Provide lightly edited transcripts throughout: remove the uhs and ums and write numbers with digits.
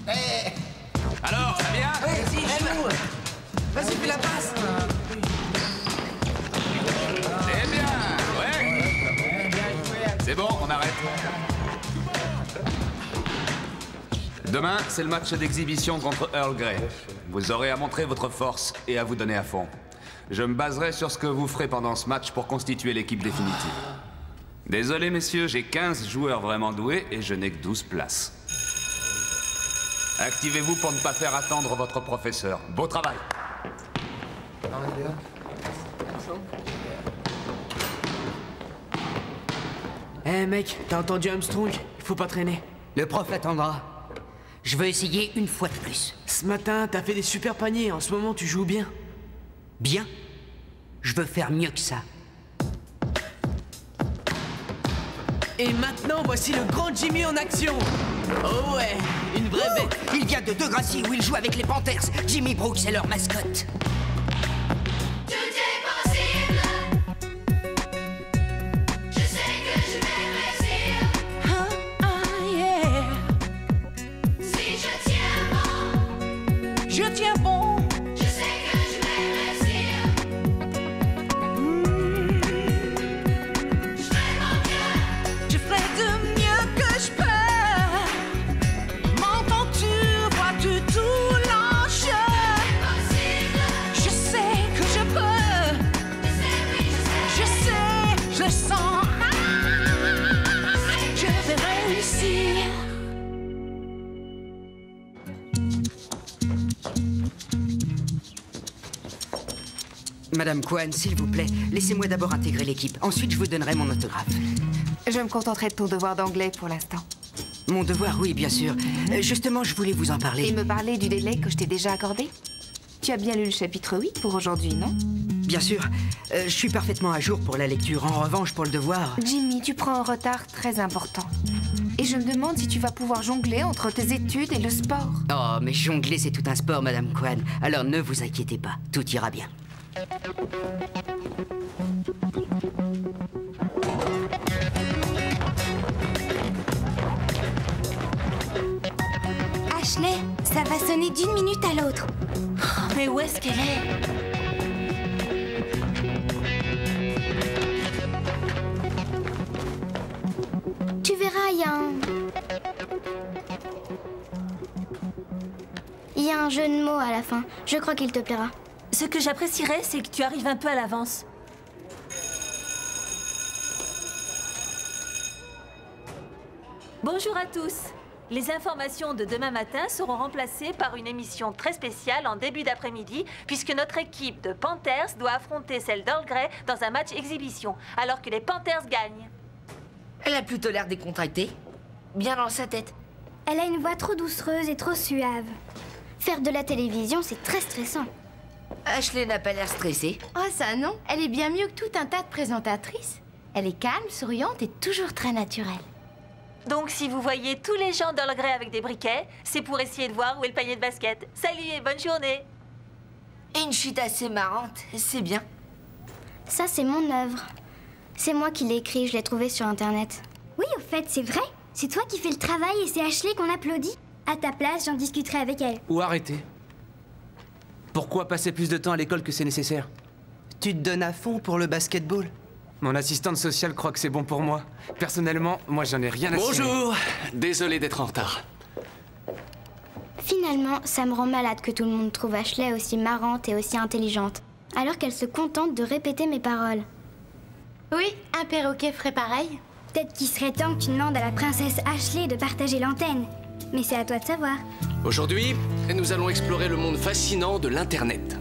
Hey. Alors, ça vient? Vas-y, joue. Vas-y, fais la passe. C'est bien, ouais. C'est bon, on arrête. Demain, c'est le match d'exhibition contre Earl Grey. Vous aurez à montrer votre force et à vous donner à fond. Je me baserai sur ce que vous ferez pendant ce match pour constituer l'équipe définitive. Désolé, messieurs, j'ai 15 joueurs vraiment doués et je n'ai que 12 places. Activez-vous pour ne pas faire attendre votre professeur. Beau travail. Eh mec, t'as entendu Armstrong? Il faut pas traîner. Le prof attendra. Je veux essayer une fois de plus. Ce matin, t'as fait des super paniers. En ce moment, tu joues bien. Bien? Je veux faire mieux que ça. Et maintenant, voici le grand Jimmy en action. Oh ouais, une vraie bête. Il vient de Degrassi où il joue avec les Panthers. Jimmy Brooks est leur mascotte. Madame Kwan, s'il vous plaît, laissez-moi d'abord intégrer l'équipe. Ensuite, je vous donnerai mon autographe. Je me contenterai de ton devoir d'anglais pour l'instant. Mon devoir, oui, bien sûr. Justement, je voulais vous en parler. Et me parler du délai que je t'ai déjà accordé? Tu as bien lu le chapitre 8 pour aujourd'hui, non? Bien sûr. Je suis parfaitement à jour pour la lecture. En revanche, pour le devoir... Jimmy, tu prends un retard très important. Et je me demande si tu vas pouvoir jongler entre tes études et le sport. Oh, mais jongler, c'est tout un sport, Madame Kwan. Alors ne vous inquiétez pas, tout ira bien. Ashley, ça va sonner d'une minute à l'autre. Oh, mais où est-ce qu'elle est? Tu verras, il y a un jeu de mots à la fin. Je crois qu'il te plaira. Ce que j'apprécierais, c'est que tu arrives un peu à l'avance. Bonjour à tous. Les informations de demain matin seront remplacées par une émission très spéciale en début d'après-midi, puisque notre équipe de Panthers doit affronter celle d'Earl Grey dans un match exhibition, alors que les Panthers gagnent. Elle a plutôt l'air décontractée. Bien dans sa tête. Elle a une voix trop doucereuse et trop suave. Faire de la télévision, c'est très stressant. Ashley n'a pas l'air stressée. Oh ça non, elle est bien mieux que tout un tas de présentatrices. Elle est calme, souriante et toujours très naturelle. Donc si vous voyez tous les gens d'Earl Grey avec des briquets, c'est pour essayer de voir où est le panier de basket. Salut et bonne journée. Une chute assez marrante, c'est bien. Ça, c'est mon œuvre. C'est moi qui l'ai écrit, je l'ai trouvé sur Internet. Oui, au fait, c'est vrai. C'est toi qui fais le travail et c'est Ashley qu'on applaudit. À ta place, j'en discuterai avec elle. Ou arrêtez. Pourquoi passer plus de temps à l'école que c'est nécessaire? Tu te donnes à fond pour le basketball. Mon assistante sociale croit que c'est bon pour moi. Personnellement, moi j'en ai rien à cirer. Bonjour. Désolé d'être en retard. Finalement, ça me rend malade que tout le monde trouve Ashley aussi marrante et aussi intelligente, alors qu'elle se contente de répéter mes paroles. Oui, un perroquet ferait pareil. Peut-être qu'il serait temps que tu demandes à la princesse Ashley de partager l'antenne. Mais c'est à toi de savoir. Aujourd'hui, nous allons explorer le monde fascinant de l'Internet.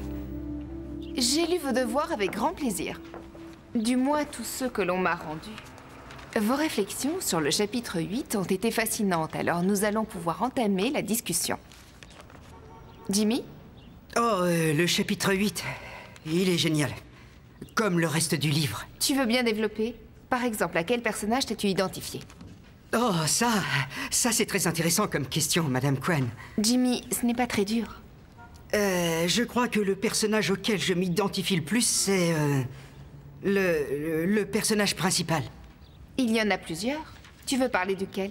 J'ai lu vos devoirs avec grand plaisir. Du moins tous ceux que l'on m'a rendus. Vos réflexions sur le chapitre 8 ont été fascinantes, alors nous allons pouvoir entamer la discussion. Jimmy? Oh, le chapitre 8, il est génial. Comme le reste du livre. Tu veux bien développer? Par exemple, à quel personnage t'as-tu identifié? Oh, ça c'est très intéressant comme question, Madame Kwan. Jimmy, ce n'est pas très dur. Je crois que le personnage auquel je m'identifie le plus, c'est... le personnage principal. Il y en a plusieurs. Tu veux parler duquel?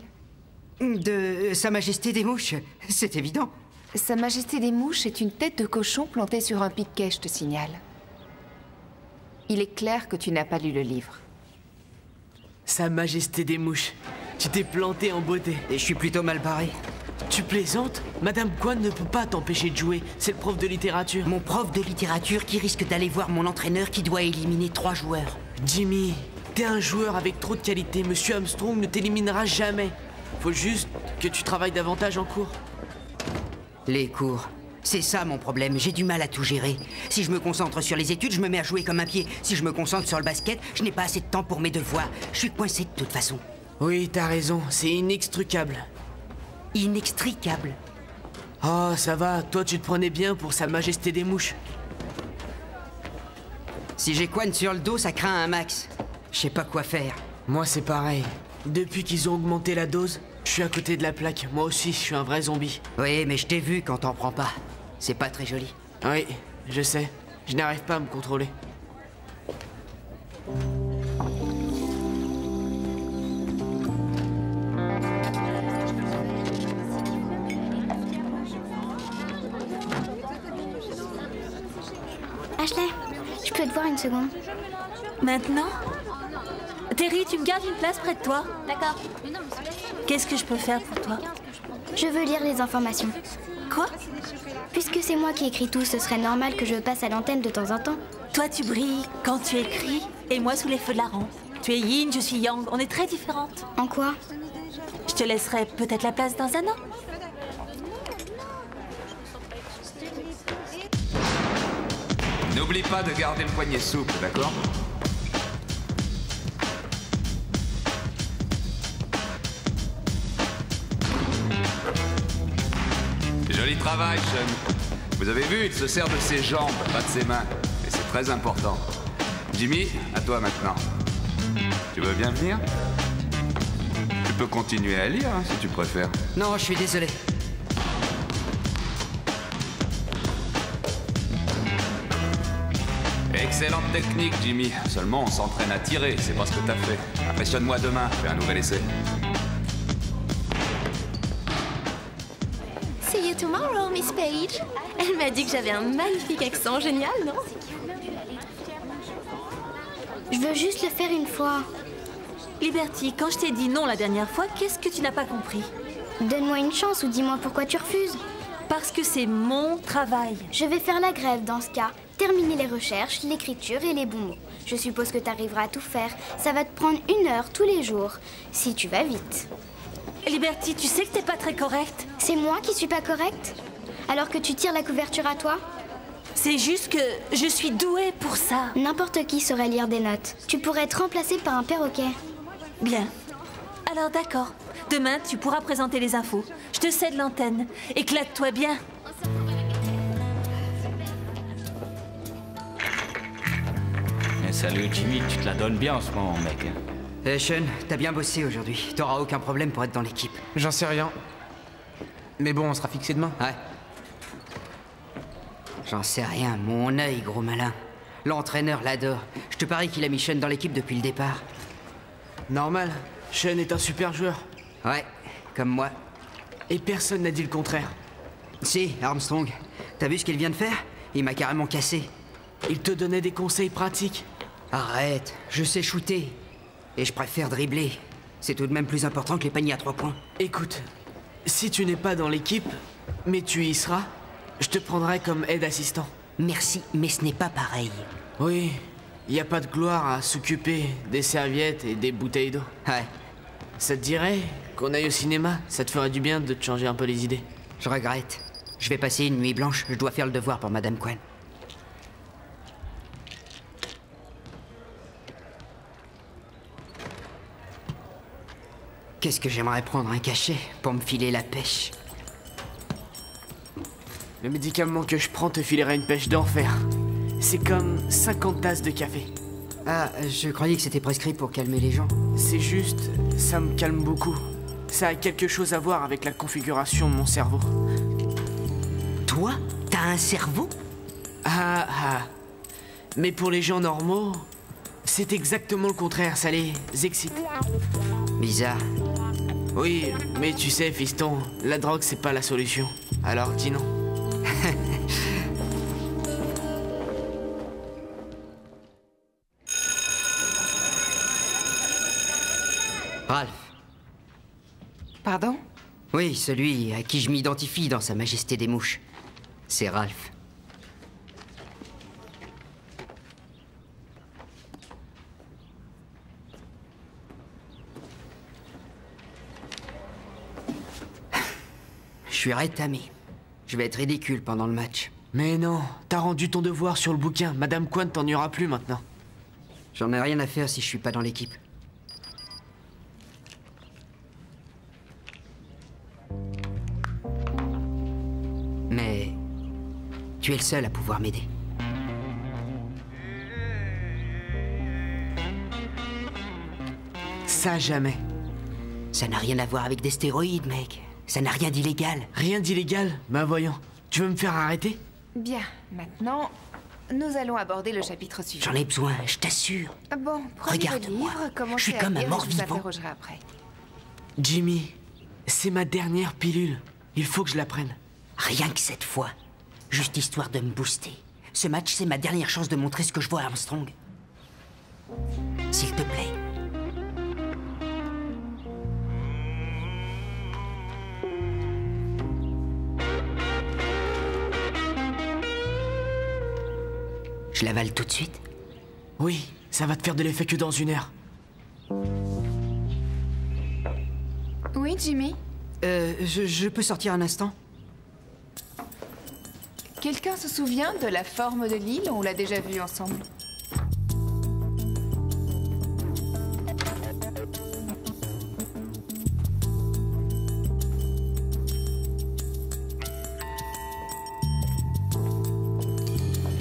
De Sa Majesté des Mouches, c'est évident. Sa Majesté des Mouches est une tête de cochon plantée sur un piquet, je te signale. Il est clair que tu n'as pas lu le livre. Sa Majesté des Mouches. Tu t'es planté en beauté. Et je suis plutôt mal barré. Tu plaisantes? Madame Kwan ne peut pas t'empêcher de jouer. C'est le prof de littérature. Mon prof de littérature qui risque d'aller voir mon entraîneur qui doit éliminer 3 joueurs. Jimmy, t'es un joueur avec trop de qualité. Monsieur Armstrong ne t'éliminera jamais. Faut juste que tu travailles davantage en cours. Les cours. C'est ça mon problème, j'ai du mal à tout gérer. Si je me concentre sur les études, je me mets à jouer comme un pied. Si je me concentre sur le basket, je n'ai pas assez de temps pour mes devoirs. Je suis coincé de toute façon. Oui, t'as raison, c'est inextricable. Inextricable. Oh, ça va, toi tu te prenais bien pour Sa Majesté des Mouches. Si j'ai Quan sur le dos, ça craint un max. Je sais pas quoi faire. Moi c'est pareil. Depuis qu'ils ont augmenté la dose, je suis à côté de la plaque. Moi aussi, je suis un vrai zombie. Oui, mais je t'ai vu quand t'en prends pas. C'est pas très joli. Oui, je sais. Je n'arrive pas à me contrôler. Ashley, je peux te voir une seconde? Maintenant? Terry, tu me gardes une place près de toi? D'accord. Qu'est-ce que je peux faire pour toi? Je veux lire les informations. Quoi? Puisque c'est moi qui écris tout, ce serait normal que je passe à l'antenne de temps en temps. Toi, tu brilles quand tu écris, et moi sous les feux de la rampe. Tu es yin, je suis yang, on est très différentes. En quoi? Je te laisserai peut-être la place dans un an. N'oublie pas de garder le poignet souple, d'accord? Joli travail, Sean. Vous avez vu, il se sert de ses jambes, pas de ses mains. Et c'est très important. Jimmy, à toi maintenant. Tu veux bien venir? Tu peux continuer à lire, hein, si tu préfères. Non, je suis désolé. Excellente technique, Jimmy. Seulement, on s'entraîne à tirer, c'est pas ce que t'as fait. Impressionne-moi demain, fais un nouvel essai. See you tomorrow, Miss Page. Elle m'a dit que j'avais un magnifique accent, génial, non? Je veux juste le faire une fois. Liberty, quand je t'ai dit non la dernière fois, qu'est-ce que tu n'as pas compris? Donne-moi une chance ou dis-moi pourquoi tu refuses. Parce que c'est mon travail. Je vais faire la grève dans ce cas. Terminer les recherches, l'écriture et les bons mots. Je suppose que tu arriveras à tout faire. Ça va te prendre 1 heure tous les jours, si tu vas vite. Liberty, tu sais que t'es pas très correcte. C'est moi qui suis pas correcte? Alors que tu tires la couverture à toi? C'est juste que je suis douée pour ça. N'importe qui saurait lire des notes. Tu pourrais être remplacé par un perroquet. Bien. Alors d'accord. Demain, tu pourras présenter les infos. Je te cède l'antenne. Éclate-toi bien. Salut Jimmy, tu te la donnes bien en ce moment, mec. Eh Sean, t'as bien bossé aujourd'hui. T'auras aucun problème pour être dans l'équipe. J'en sais rien. Mais bon, on sera fixé demain. Ouais. J'en sais rien, mon œil, gros malin. L'entraîneur l'adore. Je te parie qu'il a mis Sean dans l'équipe depuis le départ. Normal. Sean est un super joueur. Ouais, comme moi. Et personne n'a dit le contraire. Si, Armstrong. T'as vu ce qu'il vient de faire? Il m'a carrément cassé. Il te donnait des conseils pratiques. Arrête, je sais shooter. Et je préfère dribbler. C'est tout de même plus important que les paniers à 3 points. Écoute, si tu n'es pas dans l'équipe, mais tu y seras, je te prendrai comme aide assistant. Merci, mais ce n'est pas pareil. Oui, il n'y a pas de gloire à s'occuper des serviettes et des bouteilles d'eau. Ouais. Ça te dirait qu'on aille au cinéma? Ça te ferait du bien de te changer un peu les idées. Je regrette. Je vais passer une nuit blanche. Je dois faire le devoir pour Madame Kwan. Qu'est-ce que j'aimerais prendre un cachet pour me filer la pêche. Le médicament que je prends te filera une pêche d'enfer. C'est comme 50 tasses de café. Ah, je croyais que c'était prescrit pour calmer les gens. C'est juste, ça me calme beaucoup. Ça a quelque chose à voir avec la configuration de mon cerveau. Toi, t'as un cerveau? Ah. Mais pour les gens normaux, c'est exactement le contraire, ça les excite. Bizarre. Oui, mais tu sais, fiston, la drogue, c'est pas la solution. Alors, dis non. Ralph. Pardon? Oui, celui à qui je m'identifie dans Sa Majesté des Mouches. C'est Ralph. Je suis rétamé. Je vais être ridicule pendant le match. Mais non, t'as rendu ton devoir sur le bouquin. Madame Quant t'en y aura plus maintenant. J'en ai rien à faire si je suis pas dans l'équipe. Mais tu es le seul à pouvoir m'aider. Ça, jamais. Ça n'a rien à voir avec des stéroïdes, mec. Ça n'a rien d'illégal. Rien d'illégal? Ben voyons. Tu veux me faire arrêter? Bien, maintenant, nous allons aborder le chapitre suivant. J'en ai besoin, je t'assure. Bon, prenez le Regarde-moi. livre, commencez Je suis à comme un lire et je vous mort-vivant. interrogerai après. Jimmy, c'est ma dernière pilule. Il faut que je la prenne. Rien que cette fois. Juste histoire de me booster. Ce match, c'est ma dernière chance de montrer ce que je vois à Armstrong. S'il te plaît. Je l'avale tout de suite? Oui, ça va te faire de l'effet que dans 1 heure. Oui, Jimmy? Je peux sortir un instant? Quelqu'un se souvient de la forme de l'île? On l'a déjà vue ensemble.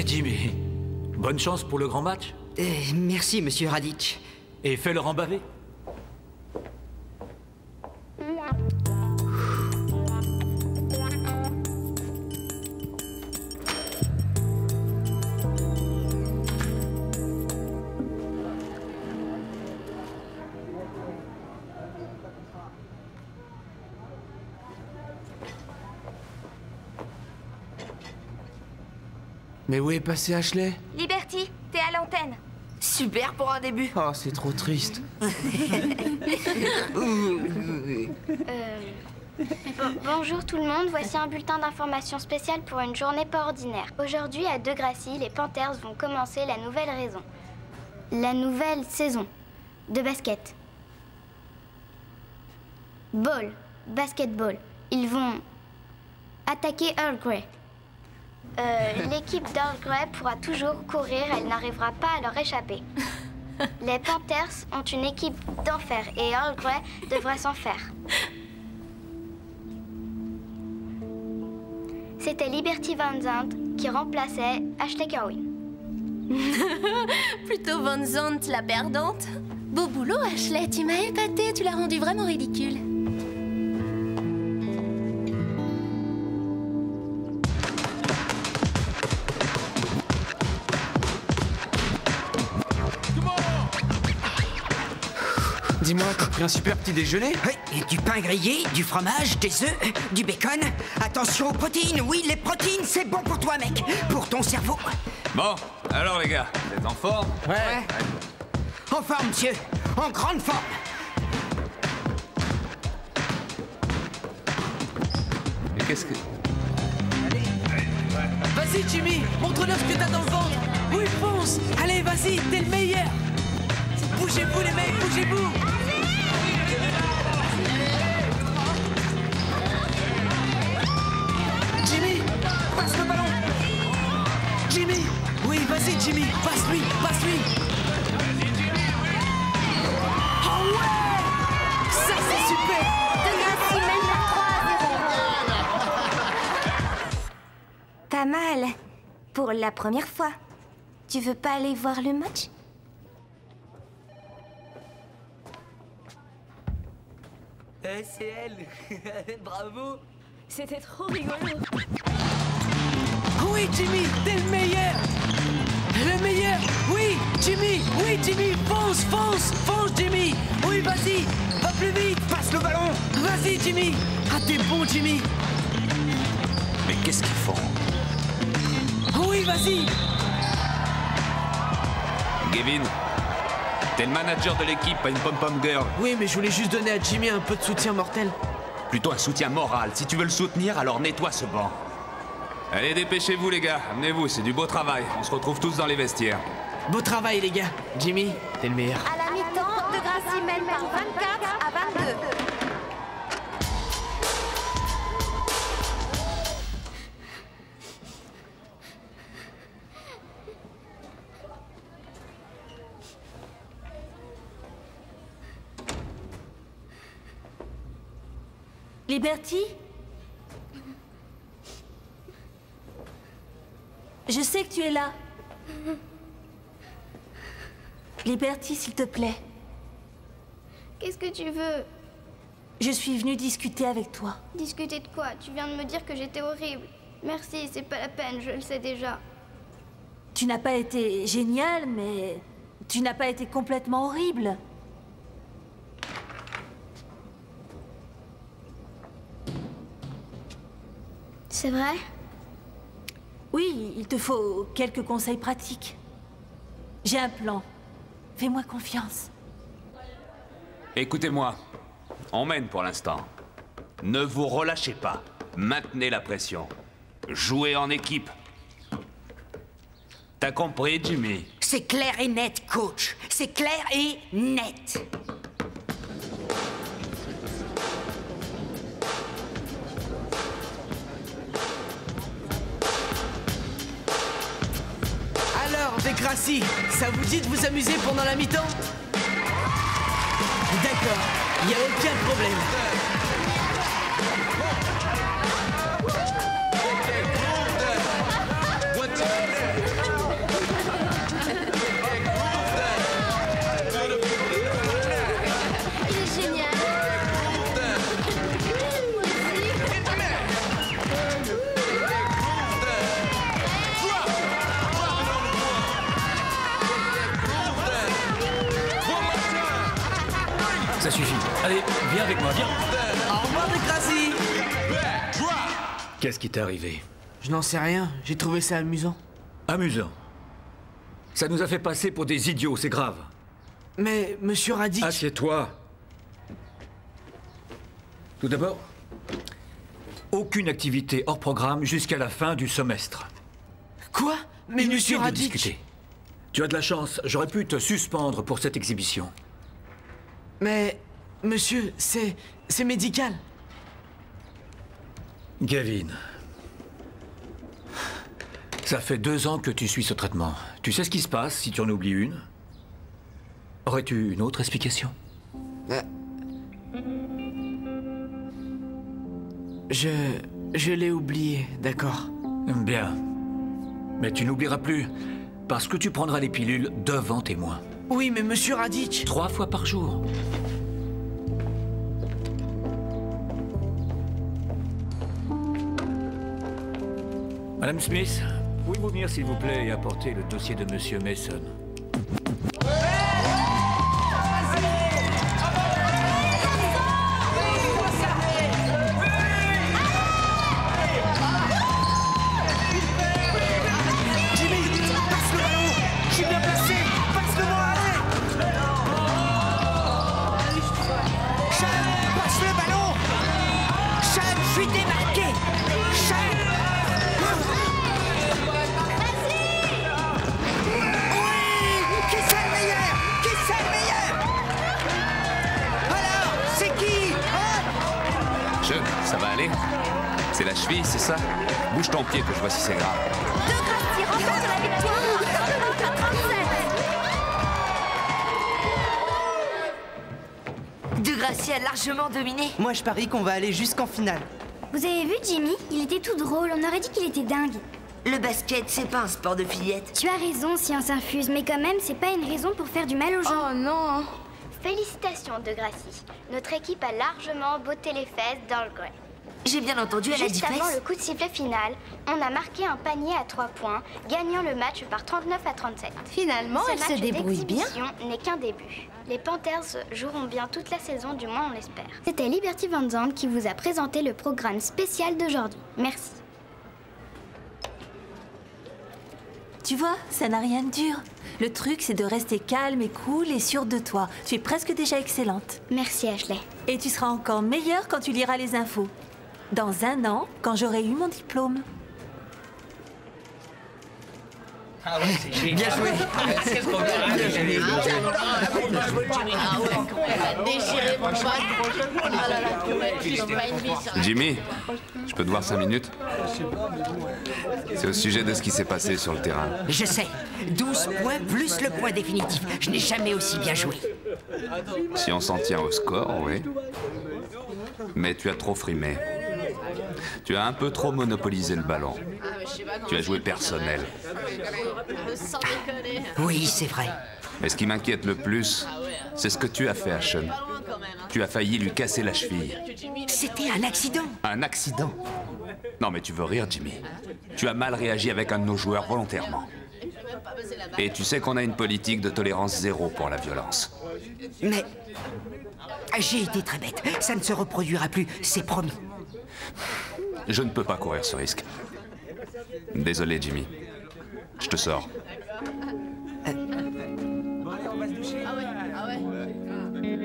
Jimmy, bonne chance pour le grand match. Merci, monsieur Raditch. Et fais le rembaver. Mais où est passé Ashley? Liberty, t'es à l'antenne. Super pour un début. Oh, c'est trop triste. Bonjour tout le monde, voici un bulletin d'information spécial pour une journée pas ordinaire. Aujourd'hui, à Degrassi, les Panthers vont commencer la nouvelle saison de basket. Basketball. Ils vont attaquer Earl Grey. L'équipe d'Earl Grey pourra toujours courir, elle n'arrivera pas à leur échapper. Les Panthers ont une équipe d'enfer et Earl Grey devrait s'en faire. C'était Liberty Van Zandt qui remplaçait Ashley Kerwin. Plutôt Van Zandt, la perdante. Beau boulot, Ashley, tu m'as épatée, tu l'as rendu vraiment ridicule. Dis-moi, t'as pris un super petit déjeuner? Oui, et du pain grillé, du fromage, des œufs, du bacon. Attention aux protéines, oui, les protéines, c'est bon pour toi, mec. Pour ton cerveau. Bon, alors les gars, vous êtes en forme? Ouais. En forme, monsieur. En grande forme. Mais qu'est-ce que... Vas-y, Jimmy, montre-leur ce que t'as dans le ventre. Oui, fonce. Allez, vas-y, t'es le meilleur. Bougez-vous, les mecs, bougez-vous. Jimmy, passe le ballon. Jimmy, oui, vas-y, Jimmy, passe-lui, passe-lui. Oh ouais, ça c'est super. Degrassi mène par 3-0. Pas mal. Pour la première fois. Tu veux pas aller voir le match? C'est elle. Bravo. C'était trop rigolo. Oui, Jimmy, t'es le meilleur. Le meilleur. Oui, Jimmy, fonce, fonce, fonce, Jimmy. Oui, vas-y, va plus vite. Passe le ballon. Vas-y, Jimmy. Ah, t'es bon, Jimmy. Mais qu'est-ce qu'ils font? Oh oui, vas-y. Gavin, t'es le manager de l'équipe, pas une pom-pom girl. Oui, mais je voulais juste donner à Jimmy un peu de soutien mortel. Plutôt un soutien moral. Si tu veux le soutenir, alors nettoie ce banc. Allez, dépêchez-vous les gars, amenez-vous, c'est du beau travail. On se retrouve tous dans les vestiaires. Beau travail, les gars. Jimmy, t'es le meilleur. À la mi-temps, De Gracie mène par 24 à 22. Liberty? Je sais que tu es là. Liberty, s'il te plaît. Qu'est-ce que tu veux? Je suis venue discuter avec toi. Discuter de quoi? Tu viens de me dire que j'étais horrible. Merci, c'est pas la peine, je le sais déjà. Tu n'as pas été génial, mais tu n'as pas été complètement horrible. C'est vrai? Oui, il te faut quelques conseils pratiques. J'ai un plan. Fais-moi confiance. Écoutez-moi, on mène pour l'instant. Ne vous relâchez pas. Maintenez la pression. Jouez en équipe. T'as compris, Jimmy? C'est clair et net, coach. C'est clair et net. Alors, De Gracie, ça vous dit de vous amuser pendant la mi-temps? D'accord, il n'y a aucun problème. Il est génial. Ça suffit. Allez, viens avec moi, viens. Au revoir, De Gracie. Qu'est-ce qui t'est arrivé? Je n'en sais rien, j'ai trouvé ça amusant. Amusant. Ça nous a fait passer pour des idiots, c'est grave. Mais, monsieur Radic... Assieds-toi. Tout d'abord, aucune activité hors programme jusqu'à la fin du semestre. Quoi? Mais monsieur Inutile de Radic... discuter. Tu as de la chance, j'aurais pu te suspendre pour cette exhibition. Mais, monsieur, c'est médical. Gavin, ça fait 2 ans que tu suis ce traitement. Tu sais ce qui se passe si tu en oublies une? Aurais-tu une autre explication? Je l'ai oublié, d'accord. Bien. Mais tu n'oublieras plus, parce que tu prendras les pilules devant témoin. Oui, mais monsieur Radic... 3 fois par jour. Madame Smith, pouvez-vous venir s'il vous plaît et apporter le dossier de Monsieur Mason? Ça va aller? C'est la cheville, c'est ça? Bouge ton pied que je vois si c'est grave. De Gracie remporte la victoire à 37. De Gracie a largement dominé. Moi, je parie qu'on va aller jusqu'en finale. Vous avez vu Jimmy? Il était tout drôle, on aurait dit qu'il était dingue. Le basket, c'est pas un sport de fillette. Tu as raison, Science Infuse, mais quand même, c'est pas une raison pour faire du mal aux gens. Oh non. Félicitations, De Gracie. Notre équipe a largement botté les fesses d'All Grey. J'ai bien entendu, elle a dit Juste avant fesse. le coup de sifflet final, on a marqué un panier à 3 points, gagnant le match par 39 à 37. Finalement, elle se débrouille bien. Ce match n'est qu'un début. Les Panthers joueront bien toute la saison, du moins on l'espère. C'était Liberty Van Zandt qui vous a présenté le programme spécial d'aujourd'hui. Merci. Tu vois, ça n'a rien de dur. Le truc, c'est de rester calme et cool et sûre de toi. Tu es presque déjà excellente. Merci Ashley. Et tu seras encore meilleure quand tu liras les infos. Dans 1 an, quand j'aurai eu mon diplôme. Ah ouais, c'est génial. Bien joué. Qu'est-ce qu'on verra? Bien joué. Ah ouais, elle va déchirer mon bac. Ah là là, tu n'as pas une vie sur Jimmy, je peux te voir 5 minutes? C'est au sujet de ce qui s'est passé sur le terrain. Je sais. 12 points plus le point définitif. Je n'ai jamais aussi bien joué. Si on s'en tient au score, oui. Mais tu as trop frimé. Tu as un peu trop monopolisé le ballon. Tu as joué personnel. Sans déconner. Oui, c'est vrai. Et ce qui m'inquiète le plus, c'est ce que tu as fait à Sean. Tu as failli lui casser la cheville. C'était un accident. Un accident? Non mais tu veux rire, Jimmy. Tu as mal réagi avec un de nos joueurs volontairement. Et tu sais qu'on a une politique de tolérance zéro pour la violence. Mais j'ai été très bête. Ça ne se reproduira plus, c'est promis. Je ne peux pas courir ce risque. Désolé, Jimmy. Je te sors. Ah ouais. Ah ouais.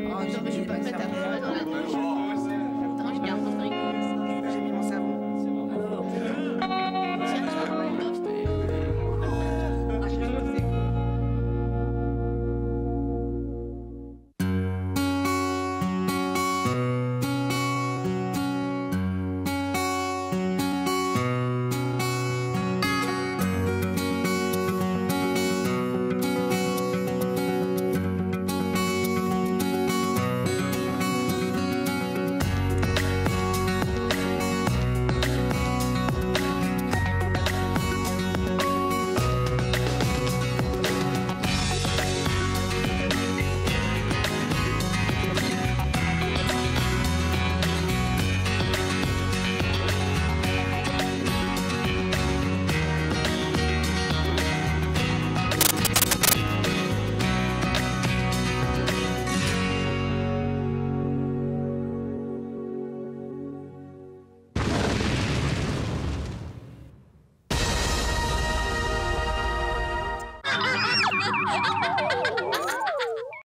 Oh, non, mais je vais pas me mettre à pleurer dans la douche. Attends, je garde mon truc. J'ai mis mon savon. Tiens, tu vas voir une offre.